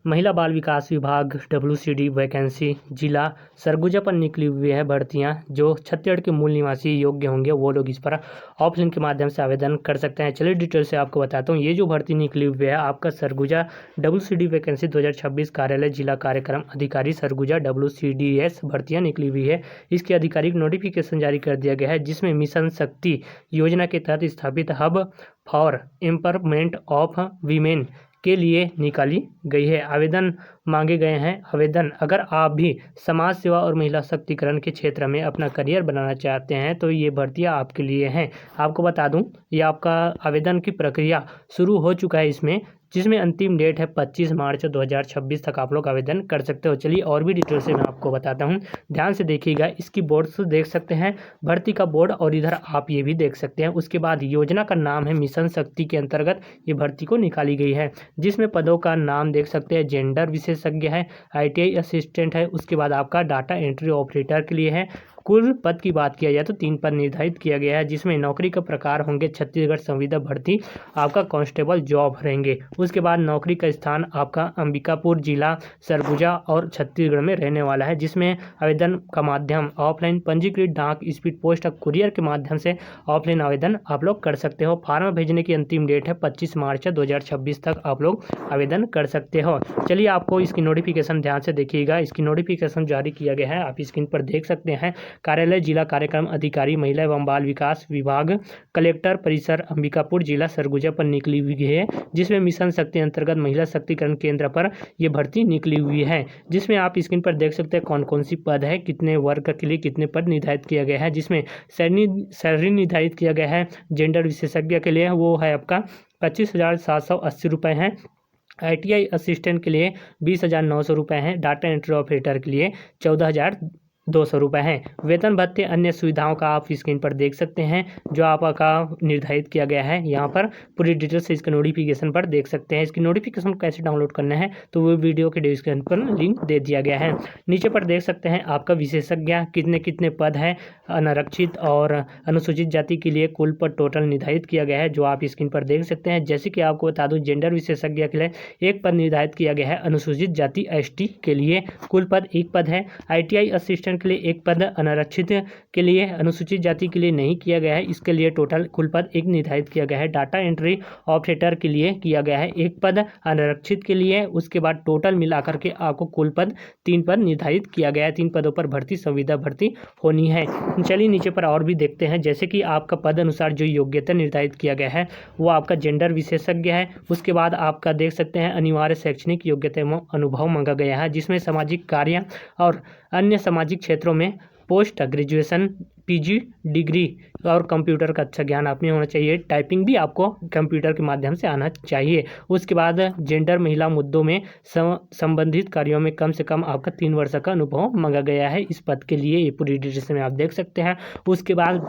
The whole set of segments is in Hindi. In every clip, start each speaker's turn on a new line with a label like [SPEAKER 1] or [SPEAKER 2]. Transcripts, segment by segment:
[SPEAKER 1] महिला बाल विकास विभाग WCD वैकेंसी जिला सरगुजा पर निकली हुई है भर्तियां। जो छत्तीसगढ़ के मूल निवासी योग्य होंगे वो लोग इस पर ऑफलाइन के माध्यम से आवेदन कर सकते हैं। चलिए डिटेल से आपको बताता हूँ। ये जो भर्ती निकली हुई है आपका सरगुजा WCD वैकेंसी 2026 कार्यालय जिला कार्यक्रम अधिकारी सरगुजा WCDS भर्तियाँ निकली हुई है। इसकी आधिकारिक नोटिफिकेशन जारी कर दिया गया है, जिसमें मिशन शक्ति योजना के तहत स्थापित hub for empowerment of women के लिए निकाली गई है। आवेदन मांगे गए हैं। आवेदन अगर आप भी समाज सेवा और महिला शक्तिकरण के क्षेत्र में अपना करियर बनाना चाहते हैं तो ये भर्तियां आपके लिए हैं। आपको बता दूं, ये आपका आवेदन की प्रक्रिया शुरू हो चुका है इसमें, जिसमें अंतिम डेट है 25 मार्च 2026 तक आप लोग आवेदन कर सकते हो। चलिए और भी डिटेल से मैं आपको बताता हूँ, ध्यान से देखिएगा। इसकी बोर्ड देख सकते हैं, भर्ती का बोर्ड, और इधर आप ये भी देख सकते हैं। उसके बाद योजना का नाम है मिशन शक्ति के अंतर्गत ये भर्ती को निकाली गई है, जिसमें पदों का नाम देख सकते हैं। जेंडर विशेषज्ञ है, ITI असिस्टेंट है, उसके बाद आपका डाटा एंट्री ऑपरेटर के लिए है। कुल पद की बात किया जाए तो 3 पद निर्धारित किया गया है, जिसमें नौकरी का प्रकार होंगे छत्तीसगढ़ संविदा भर्ती, आपका कांस्टेबल जॉब रहेंगे। उसके बाद नौकरी का स्थान आपका अंबिकापुर जिला सरगुजा और छत्तीसगढ़ में रहने वाला है, जिसमें आवेदन का माध्यम ऑफलाइन पंजीकृत डाक स्पीड पोस्ट और कुरियर के माध्यम से ऑफलाइन आवेदन आप लोग कर सकते हो। फार्म भेजने की अंतिम डेट है 25 मार्च 2026 तक आप लोग आवेदन कर सकते हो। चलिए आपको इसकी नोटिफिकेशन ध्यान से देखिएगा। इसकी नोटिफिकेशन जारी किया गया है, आप स्क्रीन पर देख सकते हैं। कार्यालय जिला कार्यक्रम अधिकारी महिला एवं बाल विकास विभाग, कलेक्टर परिसर अंबिकापुर जिला सरगुजा पर निकली हुई है, जिसमें मिशन शक्ति अंतर्गत महिला शक्तिकरण केंद्र पर यह भर्ती निकली हुई है। जिसमें आप स्क्रीन पर देख सकते हैं कौन कौन सी पद है, कितने वर्ग के लिए कितने पद निर्धारित किया गया है। जिसमें सैलरी निर्धारित किया गया है जेंडर विशेषज्ञ के लिए, वो है आपका 25,780 रुपये हैं। ITI असिस्टेंट के लिए 20,900 रुपये हैं। डाटा एंट्री ऑपरेटर के लिए 14,200 रुपये हैं। वेतन भत्ते अन्य सुविधाओं का आप स्क्रीन पर देख सकते हैं, जो आपका निर्धारित किया गया है। यहाँ पर पूरी डिटेल से इसके नोटिफिकेशन पर देख सकते हैं। इसकी नोटिफिकेशन कैसे डाउनलोड करना है तो वो वीडियो के डिस्क्रिप्शन पर लिंक दे दिया गया है। नीचे पर देख सकते हैं आपका विशेषज्ञ कितने कितने पद है, अनारक्षित और अनुसूचित जाति के लिए कुल पद टोटल निर्धारित किया गया है, जो आप स्क्रीन पर देख सकते हैं। जैसे कि आपको बता दूं, जेंडर विशेषज्ञ के लिए 1 पद निर्धारित किया गया है। अनुसूचित जाति ST के लिए कुल पद 1 पद है। ITI असिस्टेंट के लिए 1 पद, अनारक्षित के लिए, अनुसूचित जाति के लिए नहीं किया गया है, इसके लिए टोटल कुल पद 1 निर्धारित किया गया है। डाटा एंट्री ऑपरेटर के लिए किया गया है 1 पद, अनारक्षित के लिए। उसके बाद टोटल मिलाकर के आपको कुल पद 3 पद निर्धारित किया गया है। 3 पदों पर भर्ती संविदा भर्ती होनी है। चलिए नीचे पर और भी देखते हैं। जैसे कि आपका पद अनुसार जो योग्यता निर्धारित किया गया है वो आपका जेंडर विशेषज्ञ है। उसके बाद आपका देख सकते हैं अनिवार्य शैक्षणिक योग्यता एवं अनुभव मांगा गया है, जिसमें सामाजिक कार्य और अन्य सामाजिक क्षेत्रों में पोस्ट ग्रेजुएशन PG डिग्री और कंप्यूटर का अच्छा ज्ञान आप में होना चाहिए। टाइपिंग भी आपको कंप्यूटर के माध्यम से आना चाहिए। उसके बाद जेंडर महिला मुद्दों में संबंधित कार्यों में कम से कम आपका 3 वर्ष का अनुभव मांगा गया है इस पद के लिए। ये पूरी डिटेल्स में आप देख सकते हैं। उसके बाद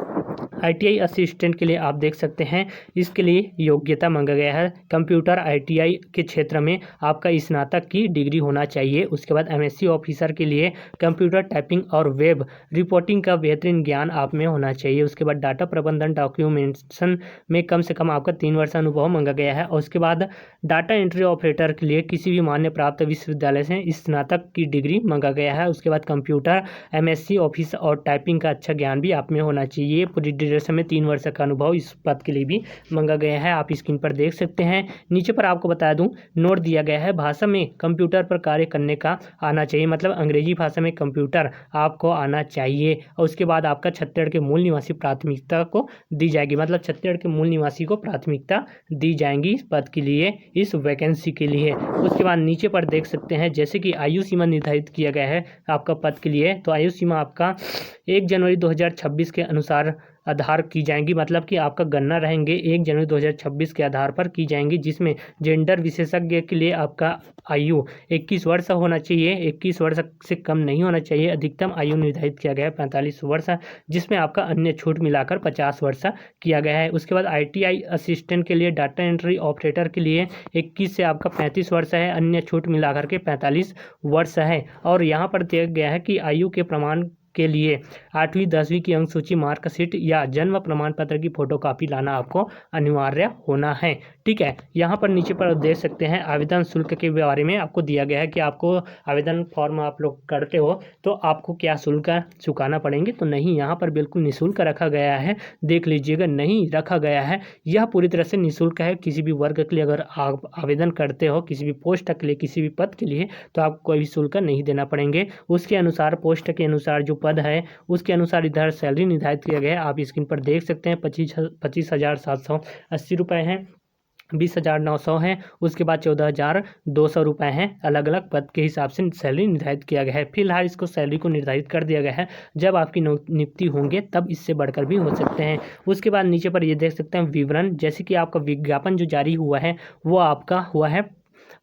[SPEAKER 1] ITI असिस्टेंट के लिए आप देख सकते हैं, इसके लिए योग्यता मांगा गया है। कंप्यूटर ITI के क्षेत्र में आपका स्नातक की डिग्री होना चाहिए। उसके बाद MSc ऑफिसर के लिए कंप्यूटर टाइपिंग और वेब रिपोर्टिंग का बेहतरीन ज्ञान आप में होना चाहिए। उसके बाद डाटा प्रबंधन डॉक्यूमेंटेशन में कम से कम आपका 3 वर्ष अनुभव मांगा गया है। और उसके बाद डाटा एंट्री ऑपरेटर के लिए किसी भी मान्य प्राप्त विश्वविद्यालय से स्नातक की डिग्री मांगा गया है। उसके बाद कंप्यूटर MSc ऑफिस और टाइपिंग का अच्छा ज्ञान भी आप में होना चाहिए। पूरी डिटेल्स में 3 वर्ष का अनुभव इस पद के लिए भी मांगा गया है, आप स्क्रीन पर देख सकते हैं। नीचे पर आपको बता दूं, नोट दिया गया है भाषा में कंप्यूटर पर कार्य करने का आना चाहिए, मतलब अंग्रेजी भाषा में कंप्यूटर आपको आना चाहिए। और उसके बाद आपका छत्तीसगढ़ के मूल निवासी प्राथमिकता को दी जाएगी, मतलब छत्तीसगढ़ के मूल निवासी को प्राथमिकता दी जाएगी इस पद के लिए, इस वैकेंसी के लिए। उसके बाद नीचे पर देख सकते हैं जैसे कि आयु सीमा निर्धारित किया गया है आपका पद के लिए, तो आयु सीमा आपका 1 जनवरी 2026 के अनुसार आधार की जाएंगी, मतलब कि आपका गणना रहेंगे 1 जनवरी 2026 के आधार पर की जाएंगी। जिसमें जेंडर विशेषज्ञ के लिए आपका आयु 21 वर्ष होना चाहिए, 21 वर्ष से कम नहीं होना चाहिए। अधिकतम आयु निर्धारित किया गया है 45 वर्ष, जिसमें आपका अन्य छूट मिलाकर 50 वर्ष किया गया है। उसके बाद ITI असिस्टेंट के लिए डाटा एंट्री ऑपरेटर के लिए 21 से आपका 35 वर्ष है, अन्य छूट मिलाकर के 45 वर्ष है। और यहाँ पर दिया गया है कि आयु के प्रमाण के लिए 8वीं 10वीं की अंक सूची, मार्कशीट या जन्म प्रमाण पत्र की फोटोकॉपी लाना आपको अनिवार्य होना है। ठीक है, यहाँ पर नीचे पर देख सकते हैं आवेदन शुल्क के बारे में आपको दिया गया है कि आपको आवेदन फॉर्म आप लोग करते हो तो आपको क्या शुल्क चुकाना पड़ेंगे। तो नहीं, यहाँ पर बिल्कुल निःशुल्क रखा गया है, देख लीजिएगा, नहीं रखा गया है। यह पूरी तरह से निःशुल्क है। किसी भी वर्ग के लिए अगर आप आवेदन करते हो, किसी भी पोस्ट के लिए, किसी भी पद के लिए, तो आपको कोई भी शुल्क नहीं देना पड़ेंगे। उसके अनुसार, पोस्ट के अनुसार जो पद है उसके अनुसार इधर सैलरी निर्धारित किया गया है। आप स्क्रीन पर देख सकते हैं 25,780 रुपये हैं, 20,900 है, उसके बाद 14,200 रुपये हैं। अलग अलग पद के हिसाब से सैलरी निर्धारित किया गया है। फिलहाल इसको सैलरी को निर्धारित कर दिया गया है, जब आपकी नियुक्ति होंगे तब इससे बढ़कर भी हो सकते हैं। उसके बाद नीचे पर ये देख सकते हैं विवरण, जैसे कि आपका विज्ञापन जो जारी हुआ है वो आपका हुआ है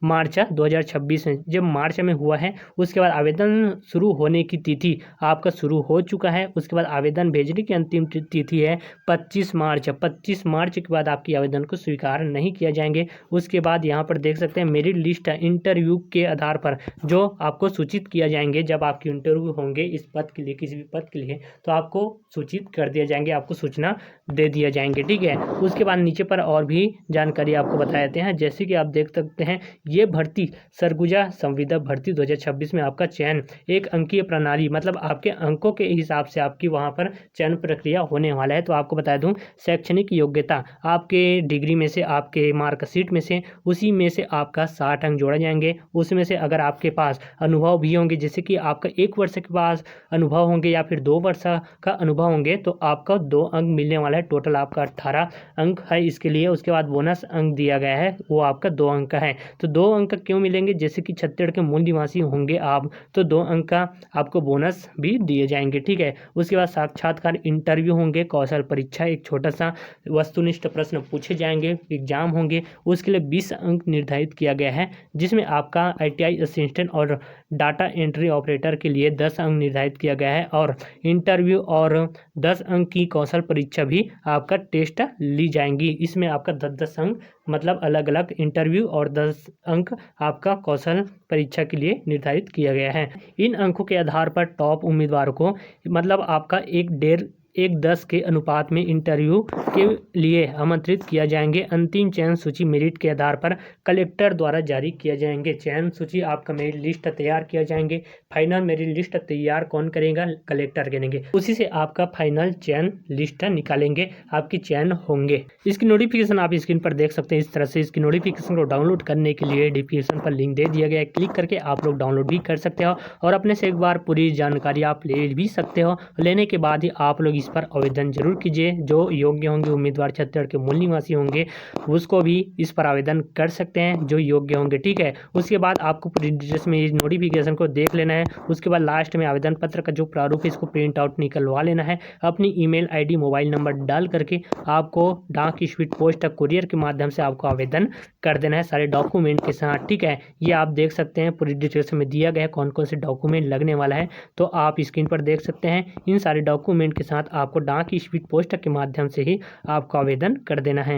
[SPEAKER 1] मार्च 2026 में। जब मार्च में हुआ है उसके बाद आवेदन शुरू होने की तिथि आपका शुरू हो चुका है। उसके बाद आवेदन भेजने की अंतिम तिथि है 25 मार्च। 25 मार्च के बाद आपकी आवेदन को स्वीकार नहीं किया जाएंगे। उसके बाद यहाँ पर देख सकते हैं मेरिट लिस्ट इंटरव्यू के आधार पर जो आपको सूचित किया जाएंगे। जब आपकी इंटरव्यू होंगे इस पद के लिए, किसी भी पद के लिए, तो आपको सूचित कर दिया जाएंगे, आपको सूचना दे दिया जाएंगे। ठीक है, उसके बाद नीचे पर और भी जानकारी आपको बता देते हैं। जैसे कि आप देख सकते हैं ये भर्ती सरगुजा संविदा भर्ती 2026 में आपका चयन एक अंकीय प्रणाली, मतलब आपके अंकों के हिसाब से आपकी वहां पर चयन प्रक्रिया होने वाला है। तो आपको बता दूं, शैक्षणिक योग्यता आपके डिग्री में से, आपके मार्कशीट में से, उसी में से आपका 60 अंक जोड़े जाएंगे। उसमें से अगर आपके पास अनुभव भी होंगे, जैसे कि आपका 1 वर्ष के पास अनुभव होंगे या फिर 2 वर्ष का अनुभव होंगे, तो आपका 2 अंक मिलने वाला है। टोटल आपका 18 अंक है इसके लिए। उसके बाद बोनस अंक दिया गया है, वो आपका 2 अंक का है। तो 2 अंक क्यों मिलेंगे? जैसे कि छत्तीसगढ़ के मूल निवासी होंगे आप, तो 2 अंक का आपको बोनस भी दिए जाएंगे। ठीक है, उसके बाद साक्षात्कार इंटरव्यू होंगे, कौशल परीक्षा, एक छोटा सा वस्तुनिष्ठ प्रश्न पूछे जाएंगे, एग्जाम होंगे। उसके लिए 20 अंक निर्धारित किया गया है, जिसमें आपका ITI असिस्टेंट और डाटा एंट्री ऑपरेटर के लिए 10 अंक निर्धारित किया गया है, और इंटरव्यू और 10 अंक की कौशल परीक्षा भी आपका टेस्ट ली जाएंगी। इसमें आपका 10-10 अंक, मतलब अलग अलग इंटरव्यू और 10 अंक आपका कौशल परीक्षा के लिए निर्धारित किया गया है। इन अंकों के आधार पर टॉप उम्मीदवारों को, मतलब आपका 1:10 के अनुपात में इंटरव्यू के लिए आमंत्रित किया जाएंगे। अंतिम चयन सूची मेरिट के आधार पर कलेक्टर द्वारा जारी किया जाएंगे। चयन सूची आपका मेरिट लिस्ट तैयार किया जाएंगे। फाइनल मेरिट लिस्ट तैयार कौन करेगा? कलेक्टर करेंगे। उसी से आपका फाइनल चयन लिस्ट निकालेंगे, आपकी चयन होंगे। इसकी नोटिफिकेशन आप स्क्रीन पर देख सकते हैं। इस तरह से इसकी नोटिफिकेशन को डाउनलोड करने के लिए डिस्क्रिप्शन पर लिंक दे दिया गया है, क्लिक करके आप लोग डाउनलोड भी कर सकते हो और अपने से एक बार पूरी जानकारी आप ले भी सकते हो। लेने के बाद ही आप लोग इस पर आवेदन जरूर कीजिए। जो योग्य होंगे उम्मीदवार, छत्तीसगढ़ के मूल निवासी होंगे, उसको भी इस पर आवेदन कर सकते हैं जो योग्य होंगे। ठीक है, उसके बाद आपको पूरी डिटेल्स में इस नोटिफिकेशन को देख लेना है। उसके बाद लास्ट में आवेदन पत्र का जो प्रारूप है इसको प्रिंट आउट निकलवा लेना है। अपनी ईमेल ID, मोबाइल नंबर डाल करके आपको डाक, स्पीड पोस्ट, कुरियर के माध्यम से आपको आवेदन कर देना है सारे डॉक्यूमेंट के साथ। ठीक है, ये आप देख सकते हैं पूरी डिटेल्स में दिया गया है कौन कौन से डॉक्यूमेंट लगने वाला है, तो आप स्क्रीन पर देख सकते हैं। इन सारे डॉक्यूमेंट के साथ आपको डाक, स्पीड पोस्ट के माध्यम से ही आपको आवेदन कर देना है।